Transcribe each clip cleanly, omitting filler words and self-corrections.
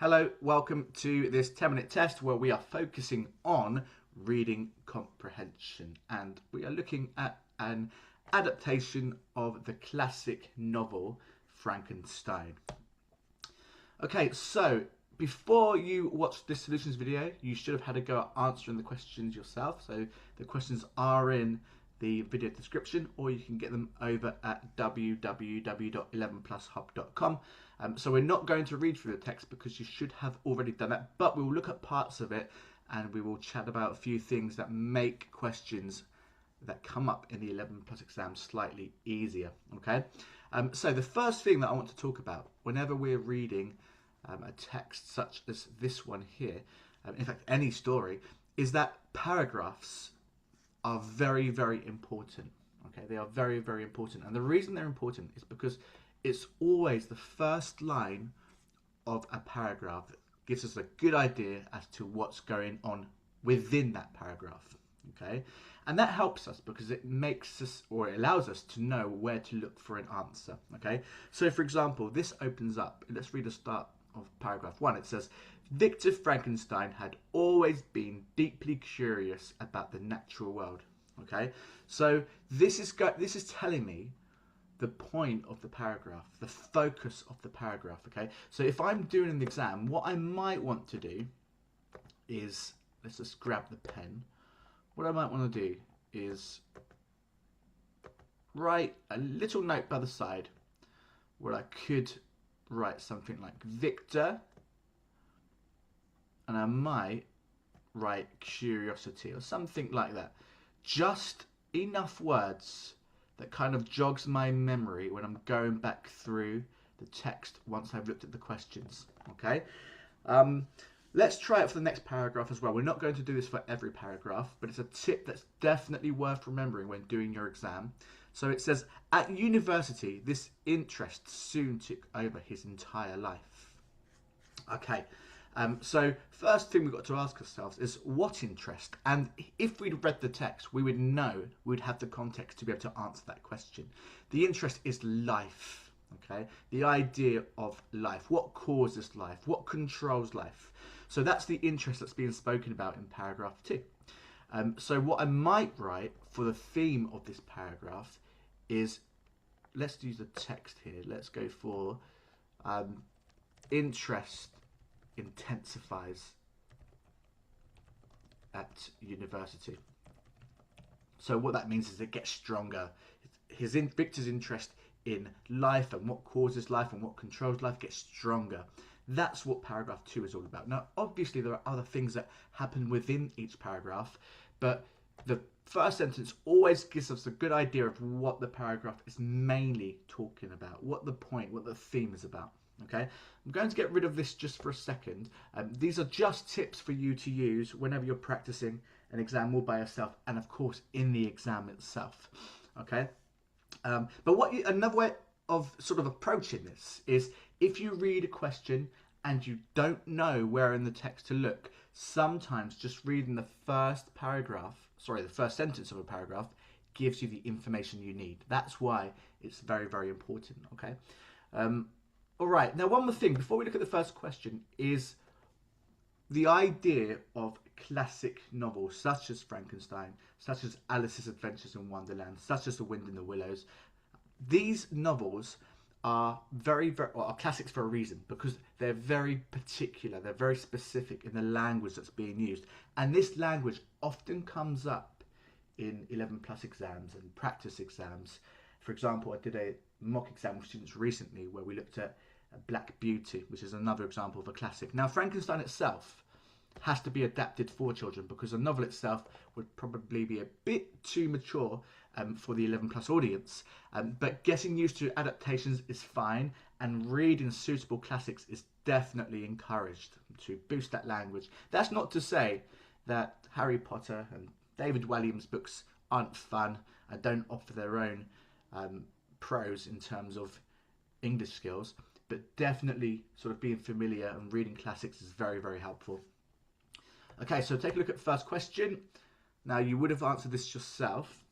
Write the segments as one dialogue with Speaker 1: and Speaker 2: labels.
Speaker 1: Hello, welcome to this 10-minute test where we are focusing on reading comprehension, and we are looking at an adaptation of the classic novel Frankenstein. Okay, so before you watch this solutions video, you should have had a go at answering the questions yourself. So the questions are in the video description, or you can get them over at www.11plushub.com. So we're not going to read through the text because you should have already done that, but we will look at parts of it and we will chat about a few things that make questions that come up in the 11 plus exam slightly easier. Okay, so the first thing that I want to talk about whenever we're reading a text such as this one here, in fact any story, is that paragraphs are very, very important. Okay, they are very, very important, and the reason they're important is because it's always the first line of a paragraph that gives us a good idea as to what's going on within that paragraph. Okay, and that helps us because it makes us, or it allows us to know where to look for an answer. Okay, so for example, this opens up, let's read the start of paragraph 1. It says, Victor Frankenstein had always been deeply curious about the natural world. Okay, so this is telling me the point of the paragraph, the focus of the paragraph. Okay, so if I'm doing an exam, what I might want to do is, let's just grab the pen. What I might want to do is write a little note by the side where I could write something like Victor, and I might write curiosity or something like that. Just enough words that kind of jogs my memory when I'm going back through the text once I've looked at the questions. Okay, let's try it for the next paragraph as well. We're not going to do this for every paragraph, but it's a tip that's definitely worth remembering when doing your exam. So it says, at university, this interest soon took over his entire life. Okay, so first thing we've got to ask ourselves is what interest? And if we'd read the text, we would know, we'd have the context to be able to answer that question. The interest is life, okay? The idea of life. What causes life? What controls life? So that's the interest that's being spoken about in paragraph 2. So what I might write for the theme of this paragraph is, let's use the text here. Let's go for interest intensifies at university. So what that means is it gets stronger. Victor's interest in life and what causes life and what controls life gets stronger. That's what paragraph 2 is all about. Now, obviously, there are other things that happen within each paragraph, but the first sentence always gives us a good idea of what the paragraph is mainly talking about, what the point, what the theme is about. Okay, I'm going to get rid of this just for a second. These are just tips for you to use whenever you're practicing an exam all by yourself, and of course in the exam itself. Okay, but another way of sort of approaching this is, if you read a question and you don't know where in the text to look, sometimes just reading the first sentence of a paragraph gives you the information you need. That's why it's very, very important. Okay. All right, now one more thing before we look at the first question is the idea of classic novels such as Frankenstein, such as Alice's Adventures in Wonderland, such as The Wind in the Willows. These novels are are classics for a reason, because they're very particular, they're very specific in the language that's being used. And this language often comes up in 11 plus exams and practice exams. For example, I did a mock exam with students recently where we looked at Black Beauty, which is another example of a classic. Now, Frankenstein itself has to be adapted for children because the novel itself would probably be a bit too mature for the 11 plus audience. But getting used to adaptations is fine, and reading suitable classics is definitely encouraged to boost that language. That's not to say that Harry Potter and David Walliams books aren't fun and don't offer their own pros in terms of English skills, but definitely sort of being familiar and reading classics is very, very helpful. Okay, so take a look at the first question. Now, you would have answered this yourself.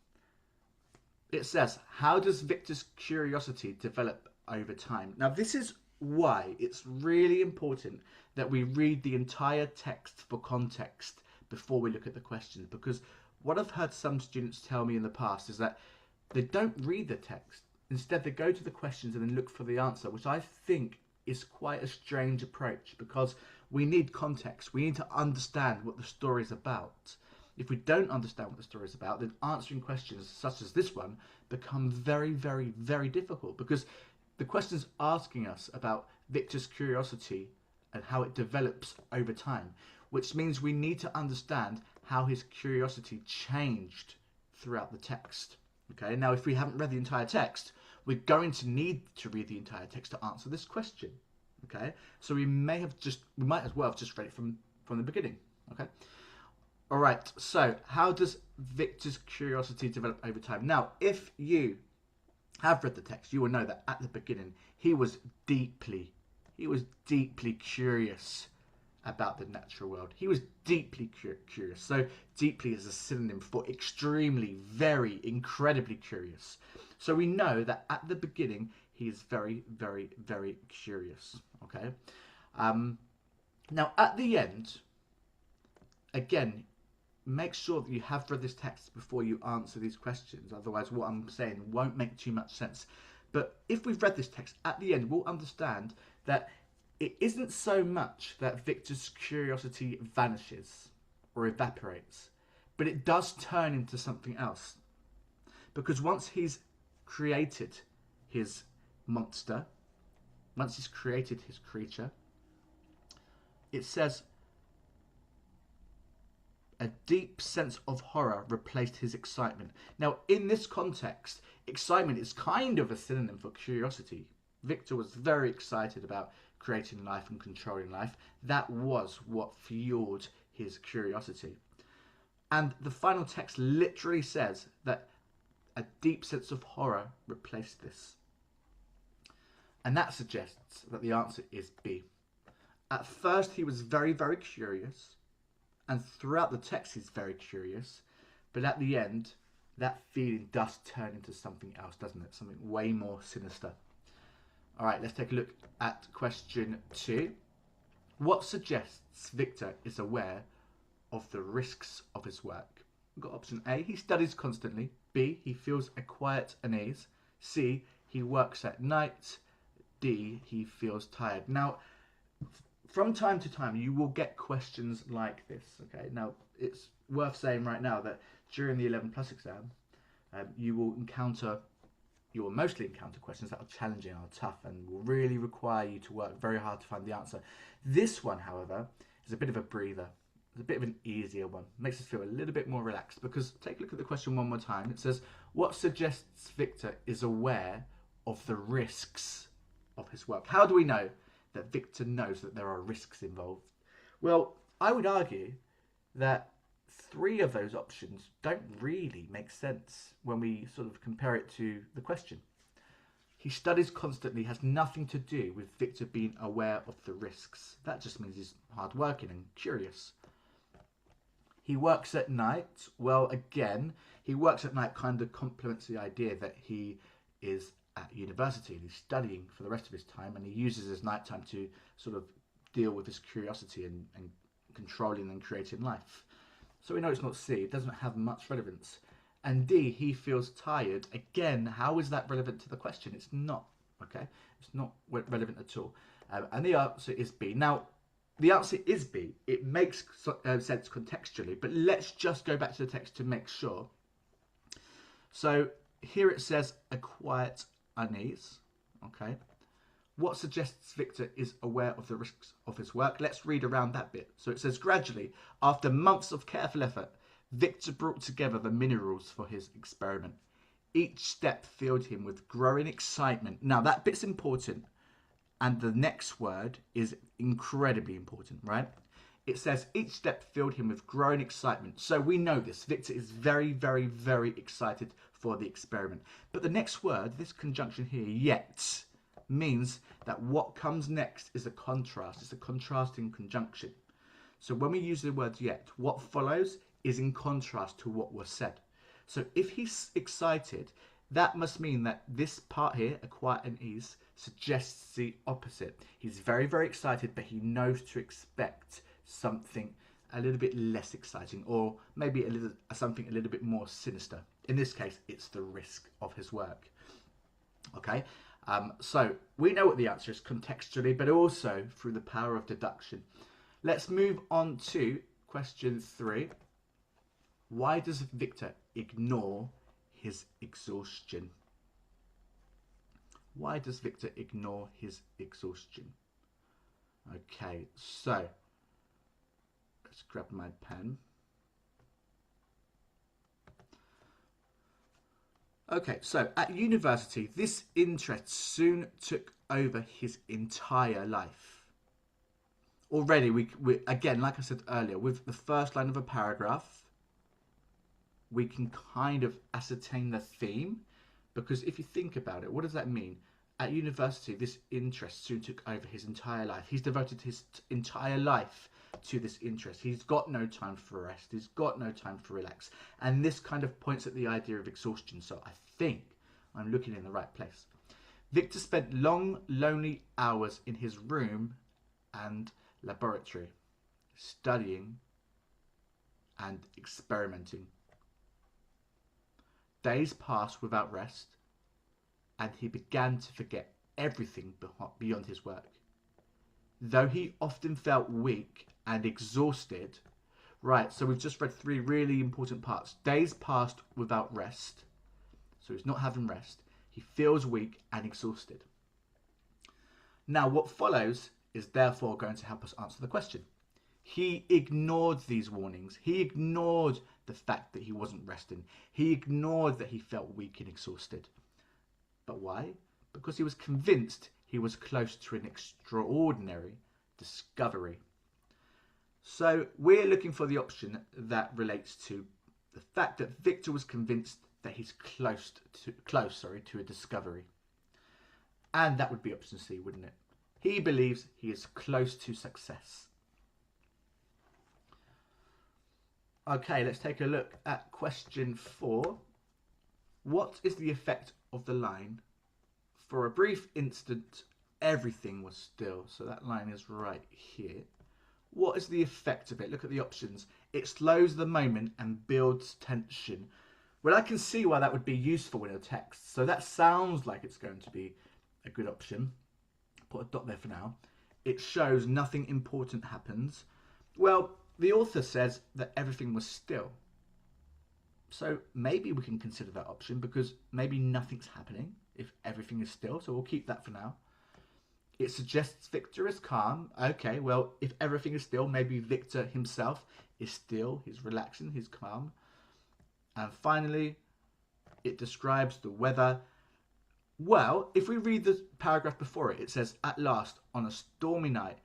Speaker 1: It says, how does Victor's curiosity develop over time? Now, this is why it's really important that we read the entire text for context before we look at the questions. Because what I've heard some students tell me in the past is that they don't read the text. Instead, they go to the questions and then look for the answer, which I think is quite a strange approach, because we need context. We need to understand what the story is about. If we don't understand what the story is about, then answering questions such as this one become very, very, very difficult, because the question's asking us about Victor's curiosity and how it develops over time, which means we need to understand how his curiosity changed throughout the text. Okay, now if we haven't read the entire text, we're going to need to read the entire text to answer this question. Okay, so we might as well have just read it from the beginning. Okay, all right. So how does Victor's curiosity develop over time? Now, if you have read the text, you will know that at the beginning he was deeply curious about the natural world. He was deeply curious. So deeply is a synonym for extremely, very, incredibly curious. So we know that at the beginning he is very, very, very curious. Okay. Now at the end, again, make sure that you have read this text before you answer these questions. Otherwise, what I'm saying won't make too much sense. But if we've read this text, at the end, we'll understand that it isn't so much that Victor's curiosity vanishes or evaporates, but it does turn into something else. Because once he's created his monster, once he's created his creature, it says a deep sense of horror replaced his excitement. Now, in this context, excitement is kind of a synonym for curiosity. Victor was very excited about creating life and controlling life. That was what fueled his curiosity. And the final text literally says that a deep sense of horror replaced this. And that suggests that the answer is B. At first, he was very, very curious. And throughout the text, he's very curious. But at the end, that feeling does turn into something else, doesn't it? Something way more sinister. All right, let's take a look at question 2. What suggests Victor is aware of the risks of his work? We've got option A, he studies constantly. B, he feels a quiet unease. C, he works at night. D, he feels tired. Now, from time to time, you will get questions like this. Okay, now it's worth saying right now that during the 11 plus exam, you will mostly encounter questions that are challenging, are tough, and will really require you to work very hard to find the answer. This one, however, is a bit of a breather. It's a bit of an easier one. It makes us feel a little bit more relaxed, because take a look at the question one more time. It says, what suggests Victor is aware of the risks of his work? How do we know that Victor knows that there are risks involved? Well, I would argue that 3 of those options don't really make sense when we sort of compare it to the question. He studies constantly has nothing to do with Victor being aware of the risks. That just means he's hardworking and curious. He works at night. Well, again, he works at night kind of complements the idea that he is at university and he's studying for the rest of his time, and he uses his nighttime to sort of deal with his curiosity and controlling and creating life. So we know it's not C, it doesn't have much relevance. And D, he feels tired. Again, how is that relevant to the question? It's not, okay? It's not relevant at all. And the answer is B. Now, the answer is B. It makes sense contextually, but let's just go back to the text to make sure. So here it says a quiet unease, okay? What suggests Victor is aware of the risks of his work? Let's read around that bit. So it says, gradually, after months of careful effort, Victor brought together the minerals for his experiment. Each step filled him with growing excitement. Now, that bit's important, and the next word is incredibly important, right? It says, each step filled him with growing excitement. So we know this. Victor is very, very, very excited for the experiment. But the next word, this conjunction here, yet, means that what comes next is a contrast. It's a contrasting conjunction. So when we use the word yet, what follows is in contrast to what was said. So if he's excited, that must mean that this part here, a quiet and ease, suggests the opposite. He's very, very excited, but he knows to expect something a little bit less exciting, or maybe something a little bit more sinister. In this case, it's the risk of his work. Okay, so we know what the answer is contextually, but also through the power of deduction. Let's move on to question 3. Why does Victor ignore his exhaustion? Why does Victor ignore his exhaustion? Okay, so let's grab my pen. Okay, so at university, this interest soon took over his entire life. Already, we again, like I said earlier, with the first line of a paragraph, we can kind of ascertain the theme, because if you think about it, what does that mean? At university, this interest soon took over his entire life. He's devoted his entire life to this interest. He's got no time for rest. He's got no time for relax. And this kind of points at the idea of exhaustion. So I think I'm looking in the right place. Victor spent long, lonely hours in his room and laboratory, studying and experimenting. Days passed without rest, and he began to forget everything beyond his work. Though he often felt weak and exhausted. Right, so we've just read 3 really important parts. Days passed without rest, so he's not having rest. He feels weak and exhausted. Now, what follows is therefore going to help us answer the question. He ignored these warnings. He ignored the fact that he wasn't resting. He ignored that he felt weak and exhausted. But why? Because he was convinced he was close to an extraordinary discovery. So we're looking for the option that relates to the fact that Victor was convinced that he's close to a discovery. And that would be option C, wouldn't it? He believes he is close to success. Okay, let's take a look at question 4. What is the effect of the line, "For a brief instant, everything was still"? So that line is right here. What is the effect of it? Look at the options. It slows the moment and builds tension. Well, I can see why that would be useful in a text. So that sounds like it's going to be a good option. Put a dot there for now. It shows nothing important happens. Well, the author says that everything was still. So maybe we can consider that option, because maybe nothing's happening if everything is still. So we'll keep that for now. It suggests Victor is calm. Okay, well, if everything is still, maybe Victor himself is still. He's relaxing, he's calm. And finally, it describes the weather. Well, if we read the paragraph before it, it says, "At last, on a stormy night,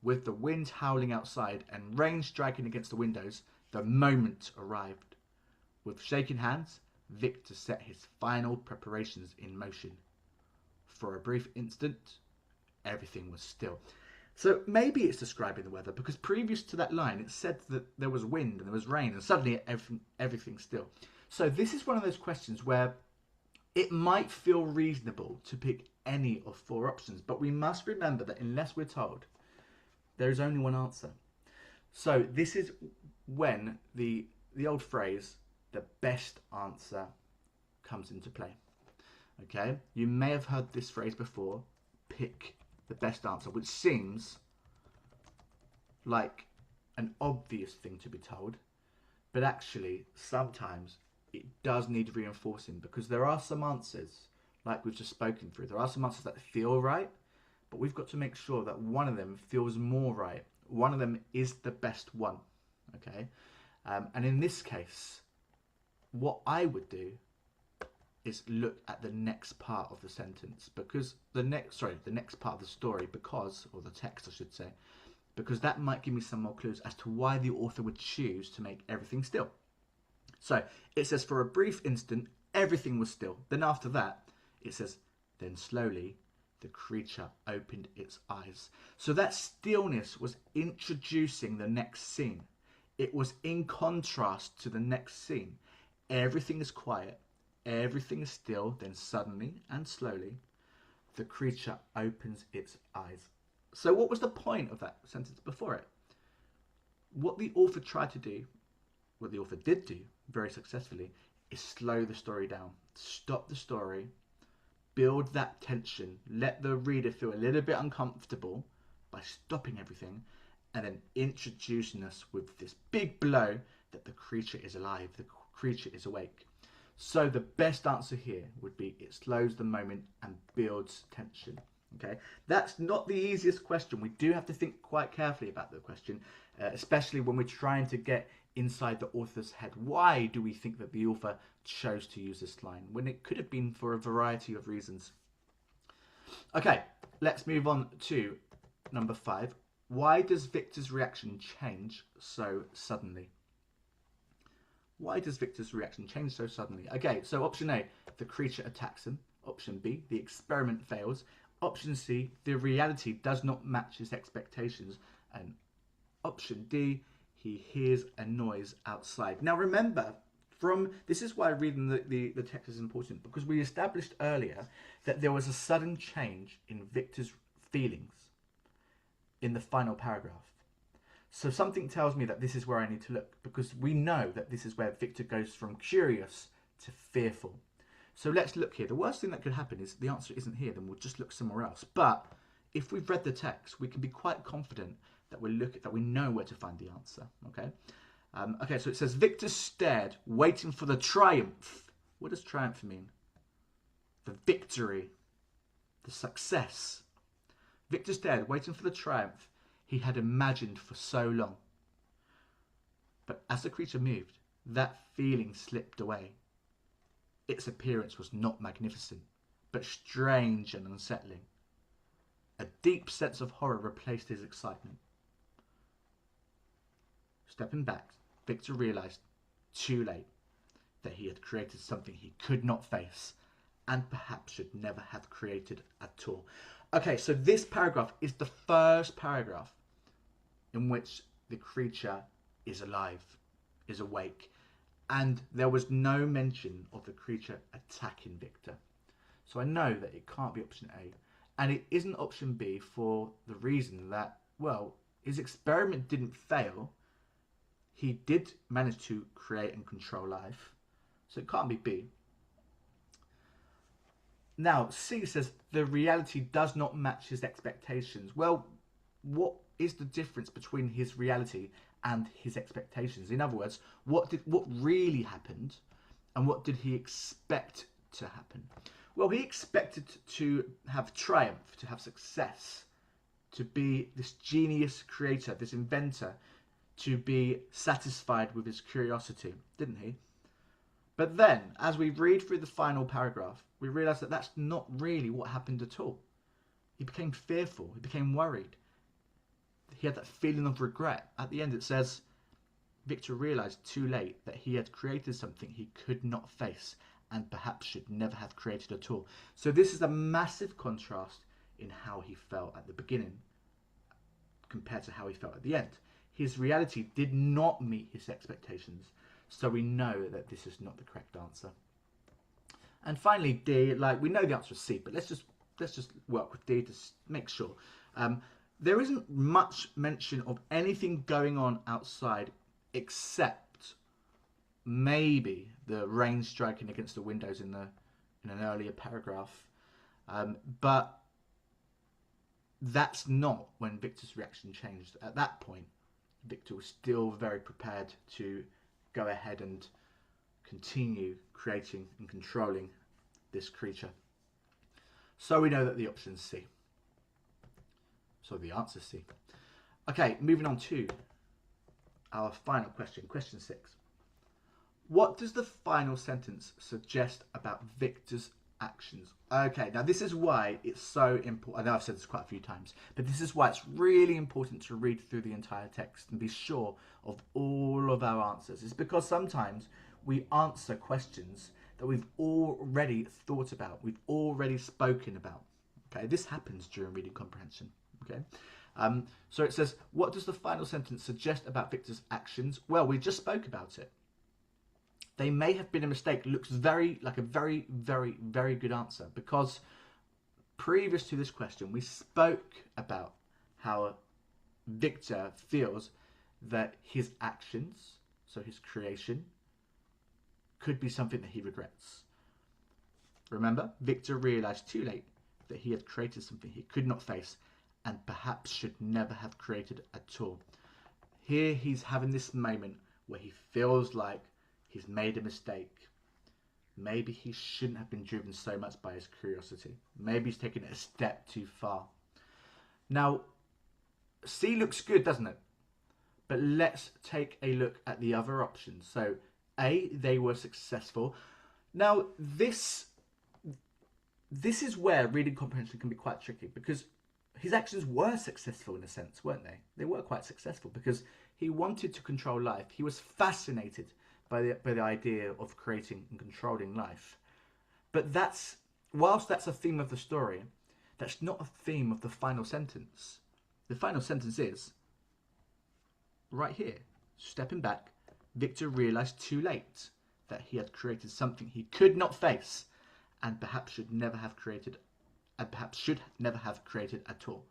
Speaker 1: with the wind howling outside and rain striking against the windows, the moment arrived. With shaking hands, Victor set his final preparations in motion. For a brief instant, everything was still." So maybe it's describing the weather, because previous to that line, it said that there was wind and there was rain, and suddenly everything's still. So this is one of those questions where it might feel reasonable to pick any of 4 options, but we must remember that unless we're told, there is only one answer. So this is when the old phrase, "the best answer," comes into play. Okay, you may have heard this phrase before, pick the best answer, which seems like an obvious thing to be told, but actually sometimes it does need reinforcing, because there are some answers, like we've just spoken through, there are some answers that feel right, but we've got to make sure that one of them feels more right. One of them is the best one, okay? And in this case, what I would do is look at the next part of the sentence, because the next part of the story, or the text I should say, because that might give me some more clues as to why the author would choose to make everything still. So it says, "For a brief instant, everything was still." Then after that, it says, "Then slowly, the creature opened its eyes." So that stillness was introducing the next scene. It was in contrast to the next scene. Everything is quiet. Everything is still. Then suddenly and slowly, the creature opens its eyes. So what was the point of that sentence before it? What the author tried to do, what the author did do very successfully, is slow the story down. Stop the story, build that tension, let the reader feel a little bit uncomfortable by stopping everything, and then introducing us with this big blow that the creature is alive, the creature is awake. So the best answer here would be it slows the moment and builds tension. Okay, that's not the easiest question. We do have to think quite carefully about the question, especially when we're trying to get inside the author's head. Why do we think that the author chose to use this line when it could have been for a variety of reasons? Okay, let's move on to number 5. Why does Victor's reaction change so suddenly? Why does Victor's reaction change so suddenly? Okay, so option A, the creature attacks him. Option B, the experiment fails. Option C, the reality does not match his expectations. And option D, he hears a noise outside. Now remember, this is why reading the text is important, because we established earlier that there was a sudden change in Victor's feelings in the final paragraph. So something tells me that this is where I need to look, because we know that this is where Victor goes from curious to fearful. So let's look here. The worst thing that could happen is the answer isn't here, then we'll just look somewhere else. But if we've read the text, we can be quite confident that we know where to find the answer. Okay. Okay, so it says Victor stared, waiting for the triumph. What does triumph mean? The victory, the success. Victor stared, waiting for the triumph he had imagined for so long. But as the creature moved, that feeling slipped away. Its appearance was not magnificent, but strange and unsettling. A deep sense of horror replaced his excitement. Stepping back, Victor realized, too late, that he had created something he could not face, and perhaps should never have created at all. Okay, so this paragraph is the first paragraph in which the creature is alive, is awake, and there was no mention of the creature attacking Victor. So I know that it can't be option A, and it isn't option B for the reason that, well, his experiment didn't fail. He did manage to create and control life, so it can't be B. Now, C says the reality does not match his expectations. Well, what is the difference between his reality and his expectations? In other words, what really happened, and what did he expect to happen? Well, he expected to have triumph, to have success, to be this genius creator, this inventor, to be satisfied with his curiosity, didn't he? But then, as we read through the final paragraph, we realise that that's not really what happened at all. He became fearful, he became worried. He had that feeling of regret. At the end it says, Victor realised too late that he had created something he could not face, and perhaps should never have created at all. So this is a massive contrast in how he felt at the beginning compared to how he felt at the end. His reality did not meet his expectations, so we know that this is not the correct answer. And finally, D, like we know the answer is C, but let's just work with D to make sure. There isn't much mention of anything going on outside except maybe the rain striking against the windows in an earlier paragraph, but that's not when Victor's reaction changed. At that point, Victor was still very prepared to go ahead and continue creating and controlling this creature. So we know that the option's C. So the answer's C. Okay, moving on to our final question, question 6. What does the final sentence suggest about Victor's actions? Okay, now this is why it's so important. I know I've said this quite a few times, but this is why it's really important to read through the entire text and be sure of all of our answers. It's because sometimes we answer questions that we've already thought about, we've already spoken about. Okay, this happens during reading comprehension. Okay, so it says, what does the final sentence suggest about Victor's actions? Well, we just spoke about it. They may have been a mistake. Looks very like a very, very, very good answer, because previous to this question, we spoke about how Victor feels that his actions, so his creation, could be something that he regrets. Remember, Victor realized too late that he had created something he could not face and perhaps should never have created at all. Here he's having this moment where he feels like he's made a mistake. Maybe he shouldn't have been driven so much by his curiosity. Maybe he's taken it a step too far. Now, C looks good, doesn't it? But let's take a look at the other options. So, A, they were successful. Now, this is where reading comprehension can be quite tricky, because his actions were successful in a sense, weren't they? They were quite successful because he wanted to control life. He was fascinated by the idea of creating and controlling life. But whilst that's a theme of the story, that's not a theme of the final sentence. The final sentence is, right here, stepping back, Victor realized too late that he had created something he could not face and perhaps should never have created, and perhaps should never have created at all.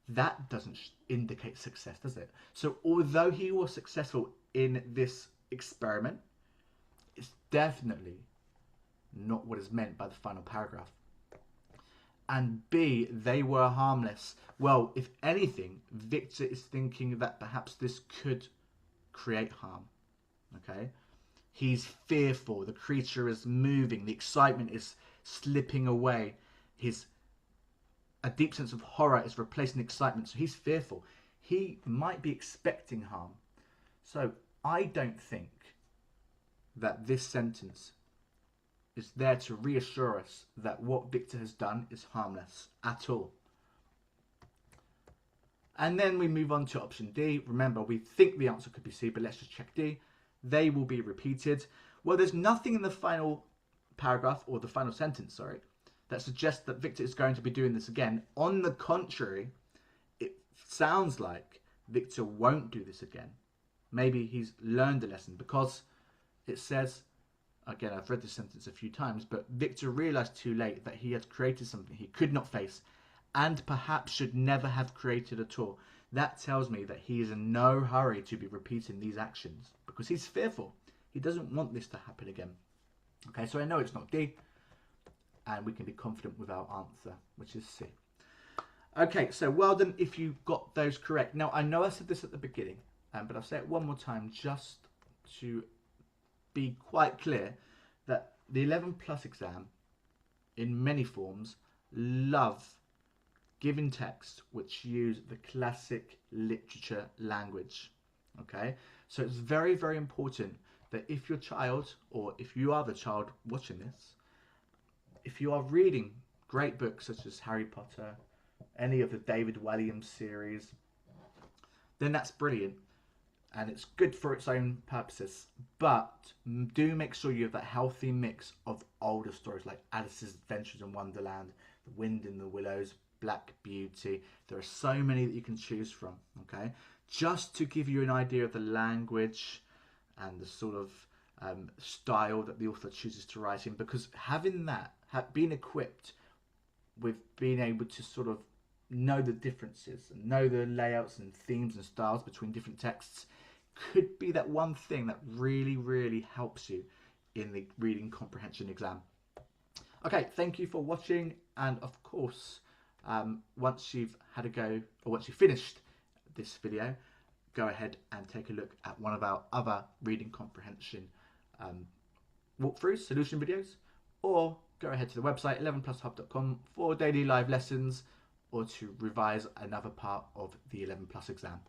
Speaker 1: That doesn't indicate success, does it? So although he was successful in this experiment, it's definitely not what is meant by the final paragraph. And B, they were harmless. Well, if anything, Victor is thinking that perhaps this could create harm. Okay? He's fearful. The creature is moving. The excitement is slipping away. A deep sense of horror is replacing excitement. So he's fearful. He might be expecting harm. So I don't think that this sentence is there to reassure us that what Victor has done is harmless at all. And then we move on to option D. Remember, we think the answer could be C, but let's just check D. They will be repeated. Well, there's nothing in the final paragraph, or the final sentence, sorry, that suggests that Victor is going to be doing this again. On the contrary, it sounds like Victor won't do this again. Maybe he's learned a lesson, because it says, again, I've read this sentence a few times, but Victor realized too late that he had created something he could not face and perhaps should never have created at all. That tells me that he is in no hurry to be repeating these actions because he's fearful. He doesn't want this to happen again. Okay, so I know it's not D, and we can be confident with our answer, which is C. Okay, so well done if you got those correct. Now, I know I said this at the beginning, but I'll say it one more time just to be quite clear that the 11 plus exam, in many forms, love giving texts which use the classic literature language. Okay, so it's very, very important that if your child, or if you are the child watching this, if you are reading great books such as Harry Potter, any of the David Walliams series, then that's brilliant and it's good for its own purposes. But do make sure you have that healthy mix of older stories like Alice's Adventures in Wonderland, The Wind in the Willows, Black Beauty. There are so many that you can choose from, okay? Just to give you an idea of the language and the sort of style that the author chooses to write in, because having that, being equipped with being able to sort of know the differences and know the layouts and themes and styles between different texts could be that one thing that really, really helps you in the reading comprehension exam. Okay, thank you for watching, and of course, once you've had a go, or once you've finished this video, go ahead and take a look at one of our other reading comprehension walkthroughs, solution videos, or go ahead to the website 11plushub.com for daily live lessons, or to revise another part of the 11 plus exam.